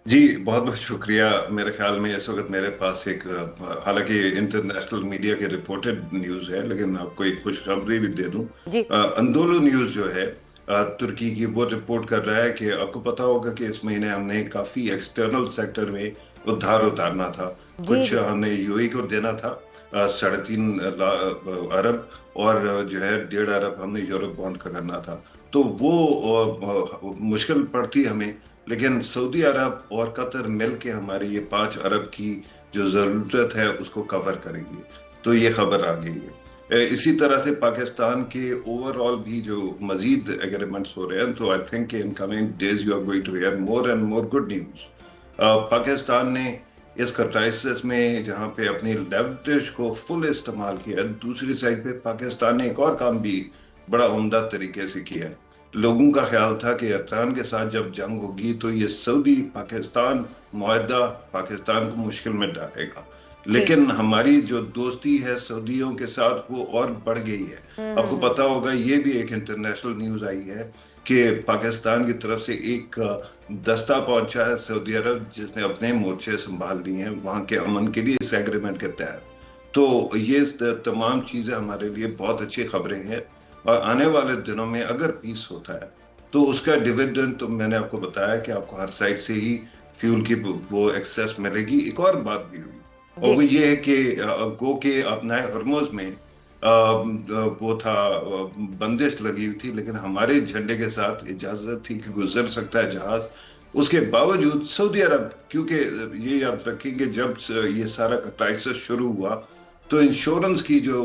जी, बहुत बहुत शुक्रिया। मेरे ख्याल में इस वक्त मेरे पास एक हालांकि इंटरनेशनल मीडिया की रिपोर्टेड न्यूज़ है, लेकिन मैं आपको एक खुशखबरी भी दे दूं। जी अंदोलू न्यूज़ जो है तुर्की की, वो रिपोर्ट कर रहा है कि आपको पता होगा कि इस महीने हमने काफ़ी एक्सटर्नल सेक्टर में उधार उतारना था। जी कुछ जी। हमने यूएई को देना था, 3.5 अरब, और जो है 1.5 अरब हमने यूरोप बॉन्ड का करना था। तो वो मुश्किल पड़ती हमें, लेकिन सऊदी अरब और कतर मिल के हमारी ये 5 अरब की जो जरूरत है उसको कवर करेंगे। तो ये खबर आ गई है। इसी तरह से पाकिस्तान के ओवरऑल भी जो मजीद एग्रीमेंट्स हो रहे हैं, तो I think in coming days you are going to hear more and more good news. Pakistan ने इस क्राइसिस में जहां पे अपनी लेवरेज को फुल इस्तेमाल किया, दूसरी साइड पे पाकिस्तान ने एक और काम भी बड़ा उम्दा तरीके से किया है। लोगों का ख्याल था कि ईरान के साथ जब जंग होगी तो ये सऊदी पाकिस्तान मुआहदा पाकिस्तान को मुश्किल में डालेगा, जी। लेकिन हमारी जो दोस्ती है सऊदियों के साथ वो और बढ़ गई है। आपको हम्म। पता होगा, ये भी एक इंटरनेशनल न्यूज आई है कि पाकिस्तान की तरफ से एक दस्ता पहुंचा है सऊदी अरब, जिसने अपने मोर्चे संभाल लिए हैं वहां के अमन के लिए इस एग्रीमेंट के तहत। तो ये तमाम चीजें हमारे लिए बहुत अच्छी खबरें हैं। और आने वाले दिनों में अगर पीस होता है तो उसका डिविडेंड तो मैंने आपको बताया कि आपको हर साइड से ही फ्यूल की वो एक्सेस मिलेगी। एक और बात भी हुई, और जी वो ये है कि गो के अपना हरमुज में वो था, बंदिश लगी हुई थी, लेकिन हमारे झंडे के साथ इजाजत थी कि गुजर सकता है जहाज। उसके बावजूद सऊदी अरब, क्योंकि ये याद रखेंगे जब ये सारा क्राइसिस शुरू हुआ तो इंश्योरेंस की जो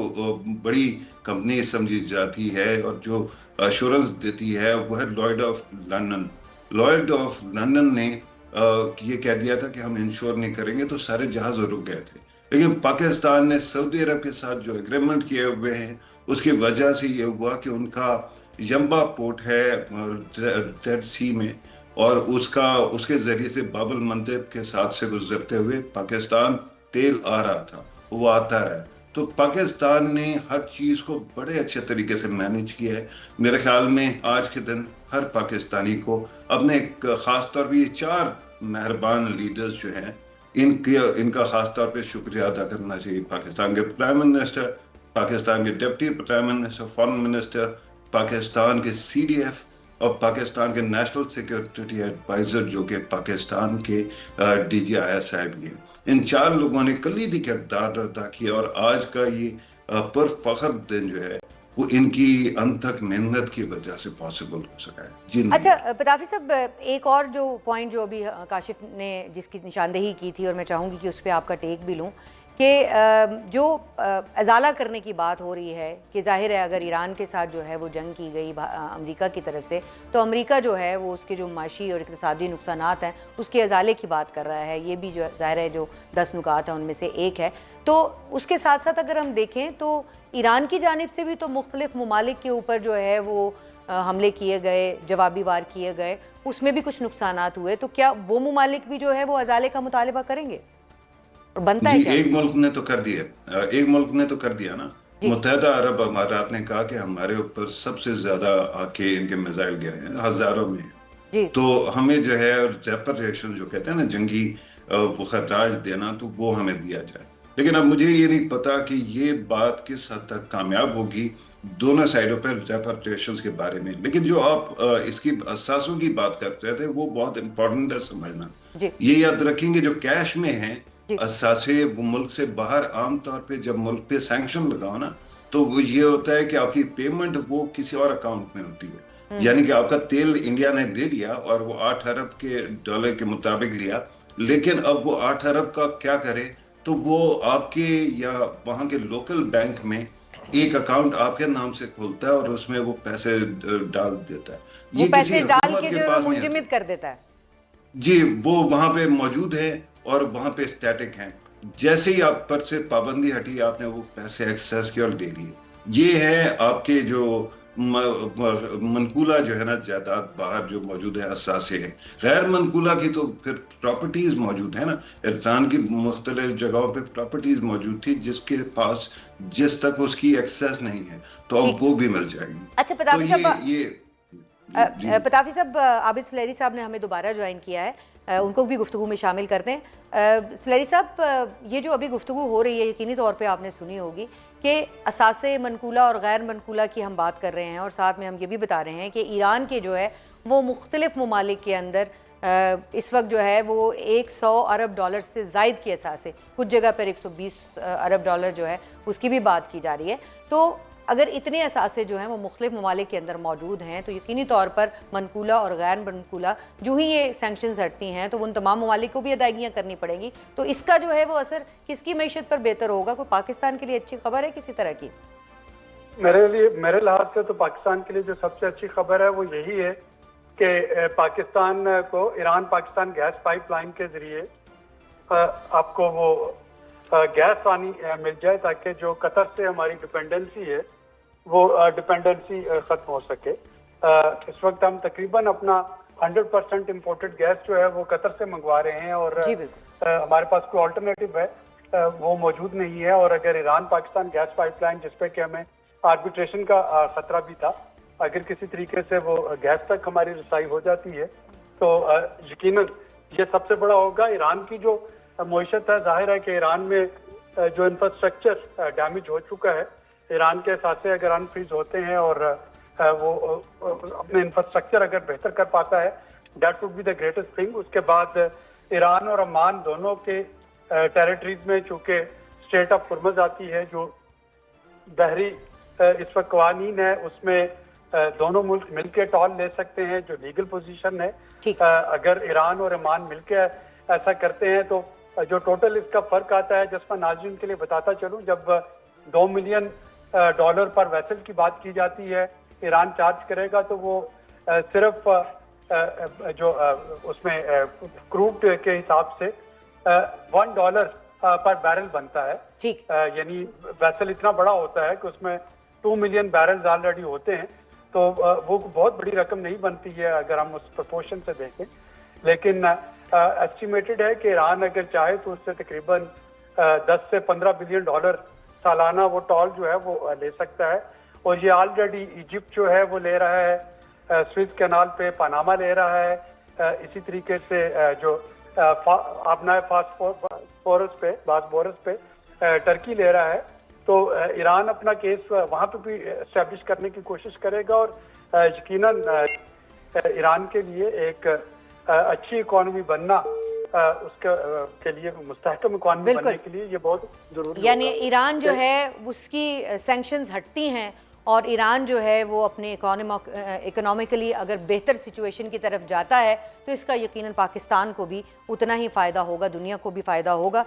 बड़ी कंपनी समझी जाती है और जो अश्योरेंस देती है वो है Lloyd of London. Lloyd of London ने ये कह दिया था कि हम इंश्योर नहीं करेंगे, तो सारे जहाज रुक गए थे। लेकिन पाकिस्तान ने सऊदी अरब के साथ जो एग्रीमेंट किए हुए हैं उसकी वजह से ये हुआ कि उनका यंबा पोर्ट है डेड सी में, और उसका उसके जरिए से बाबुल मंदेब के साथ से गुजरते हुए पाकिस्तान तेल आ रहा था, वो आता रहा। तो पाकिस्तान ने हर चीज को बड़े अच्छे तरीके से मैनेज किया है। मेरे ख्याल में आज के दिन हर पाकिस्तानी को अपने खास तौर पर ये चार मेहरबान लीडर्स जो हैं, इनके इनका खास तौर पे शुक्रिया अदा करना चाहिए। पाकिस्तान के प्राइम मिनिस्टर, पाकिस्तान के deputy prime minister, foreign minister, Pakistan के सीडीएफ, और पाकिस्तान के नेशनल सिक्योरिटी एडवाइजर जो कि पाकिस्तान के डीजीआईएसआई भी हैं। इन चार लोगों ने कलीदी किरदार अदा किया, और आज का ये पुरफख्र दिन जो है वो इनकी अनथक मेहनत की वजह से पॉसिबल हो सका है। जी अच्छा, नहीं। पताफी साहब, एक और जो पॉइंट जो अभी काशिफ ने जिसकी निशानदेही की थी और मैं चाहूंगी कि उस पर आपका टेक भी लूं कि जो अजाला करने की बात हो रही है कि जाहिर है अगर ईरान के साथ जो है वो जंग की गई अमेरिका की तरफ से, तो अमेरिका जो है वो उसके जो माशी और इक़्तिसादी नुकसानात हैं उसके अजाले की बात कर रहा है। ये भी जो जाहिर है जो 10 नुकात हैं उनमें से एक है। तो उसके साथ साथ अगर हम देखें तो ईरान की जानिब से भी तो मुख्तलिफ ममालिक के ऊपर जो है वो हमले किए गए, जवाबी वार किए गए, उसमें भी कुछ नुकसानात हुए। तो क्या वो ममालिक भी जो है वो अजाले का मुतालिबा करेंगे और बनता है जी, क्या एक ये? मुल्क ने तो कर दिया। एक मुल्क ने तो कर दिया ना। जी मुत्तहदा अरब अमारात ने कहा कि हमारे ऊपर सबसे ज्यादा आके इनके मिसाइल गिरे हैं, हजारों में। जी। तो हमें जो है रेपरेशन जो कहते हैं ना, जंगी वो खर्राज देना, तो वो हमें दिया जाए। लेकिन अब मुझे ये नहीं पता कि ये बात किस हद तक कामयाब होगी दोनों साइडों पर रेपरेशन के बारे में। लेकिन जो आप इसकी असासों की बात करते थे वो बहुत इंपॉर्टेंट है समझना। जी ये याद रखेंगे जो कैश में है जी। असासे, वो मुल्क से बाहर आमतौर पे जब मुल्क पे सैंक्शन लगाओ ना, तो वो ये होता है कि आपकी पेमेंट वो किसी और अकाउंट में होती है। यानी कि आपका तेल इंडिया ने दे दिया और वो 8 अरब के डॉलर के मुताबिक लिया, लेकिन अब वो 8 अरब का क्या करे, तो वो आपके या वहां के लोकल बैंक में एक अकाउंट आपके नाम से खोलता है और उसमें वो पैसे डाल देता है। वो ये किसी पैसे डाल हुकूमत के के जो है वो पास नहीं होते। मुंजमद कर देता है। जी, वो वहां पे मौजूद है और वहां पे स्टैटिक है। जैसे ही आप पर से पाबंदी हटी, आपने वो पैसे एक्सेस किए और ले लिए। ये है आपके जो मनकूला जो है ना जायदाद बाहर जो मौजूद है, असासे है। गैर मनकूला की तो फिर प्रॉपर्टीज मौजूद है ना। इरान की मुख्तलिफ जगहों पे प्रॉपर्टीज मौजूद थी जिसके पास जिस तक उसकी एक्सेस नहीं है, तो अब ठीक। वो भी मिल जाएगी। अच्छा तो पताफी साहब, ये पताफी साहब, आबिद सुलेरी साहब ने हमें दोबारा ज्वाइन किया है, उनको भी गुफ्तगू में शामिल करते हैं। सुलेरी साहब, ये जो अभी गुफ्तगू हो रही है यकीनी तौर पे आपने सुनी होगी कि असासे मनकूला और गैर मनकूला की हम बात कर रहे हैं, और साथ में हम ये भी बता रहे हैं कि ईरान के जो है वो मुख्तलिफ ममालिक के अंदर इस वक्त जो है वो 100 अरब डॉलर से ज़ायद की असासे, कुछ जगह पर 120 अरब डॉलर जो है उसकी भी बात की जा रही है। तो अगर इतने असासे जो हैं वो मुख्तलिफ ममालिक के अंदर मौजूद हैं तो यकीनी तौर पर मनकूला और गैर मनकूला जो ही ये सैंक्शंस हटती हैं तो उन तमाम ममालिक को भी अदायगियाँ करनी पड़ेंगी। तो इसका जो है वो असर किसकी मईशत पर बेहतर होगा? कोई पाकिस्तान के लिए अच्छी खबर है किसी तरह की? मेरे लिहाज से तो पाकिस्तान के लिए जो सबसे अच्छी खबर है वो यही है कि पाकिस्तान को ईरान पाकिस्तान गैस पाइपलाइन के जरिए आपको वो गैस पानी मिल जाए ताकि जो कतर से हमारी डिपेंडेंसी है वो डिपेंडेंसी खत्म हो सके। इस वक्त हम तकरीबन अपना 100% इम्पोर्टेड गैस जो है वो कतर से मंगवा रहे हैं और हमारे पास कोई ऑल्टरनेटिव है वो मौजूद नहीं है। और अगर ईरान पाकिस्तान गैस पाइपलाइन जिसपे कि हमें आर्बिट्रेशन का खतरा भी था, अगर किसी तरीके से वो गैस तक हमारी रसाई हो जाती है तो यकीनन ये सबसे बड़ा होगा। ईरान की जो मईशत है, जाहिर है कि ईरान में जो इंफ्रास्ट्रक्चर डैमेज हो चुका है, ईरान के साथे अगर अनफ्रीज होते हैं और वो अपने इंफ्रास्ट्रक्चर अगर बेहतर कर पाता है, that would be the greatest thing. उसके बाद ईरान और ओमान दोनों के टेरिटरीज में चूंकि स्टेट ऑफ हुर्मुज़ आती है, जो बहरी इस वक्त कवानीन है उसमें दोनों मुल्क मिलकर टॉल ले सकते हैं, जो लीगल पोजीशन है। अगर ईरान और ओमान मिलकर ऐसा करते हैं तो जो टोटल इसका फर्क आता है, जिसमें नाज़रीन के लिए बताता चलूं, जब $2 मिलियन पर वेसल की बात की जाती है ईरान चार्ज करेगा तो वो सिर्फ जो उसमें क्रूड के हिसाब से $1 पर बैरल बनता है। यानी वेसल इतना बड़ा होता है कि उसमें 2 मिलियन बैरल्स ऑलरेडी होते हैं, तो वो बहुत बड़ी रकम नहीं बनती है अगर हम उस प्रोपोर्शन से देखें। लेकिन एस्टिमेटेड है कि ईरान अगर चाहे तो उससे तकरीबन 10 से $15 बिलियन सालाना वो टॉल जो है वो ले सकता है। और ये ऑलरेडी इजिप्ट जो है वो ले रहा है, स्विस कैनाल पे पनामा ले रहा है, इसी तरीके से जो आपना बॉसफोरस पे टर्की ले रहा है। तो ईरान अपना केस वहाँ पे भी एस्टेब्लिश करने की कोशिश करेगा और यकीनन ईरान के लिए एक अच्छी इकॉनमी बनना उसके के लिए मुस्तहकम इकॉनमी बनने के लिए ये बहुत जरूरी है। यानी ईरान जो है उसकी सैंक्शंस हटती हैं और ईरान जो है वो अपने इकोनॉमिकली अगर बेहतर सिचुएशन की तरफ जाता है तो इसका यकीनन पाकिस्तान को भी उतना ही फ़ायदा होगा, दुनिया को भी फ़ायदा होगा।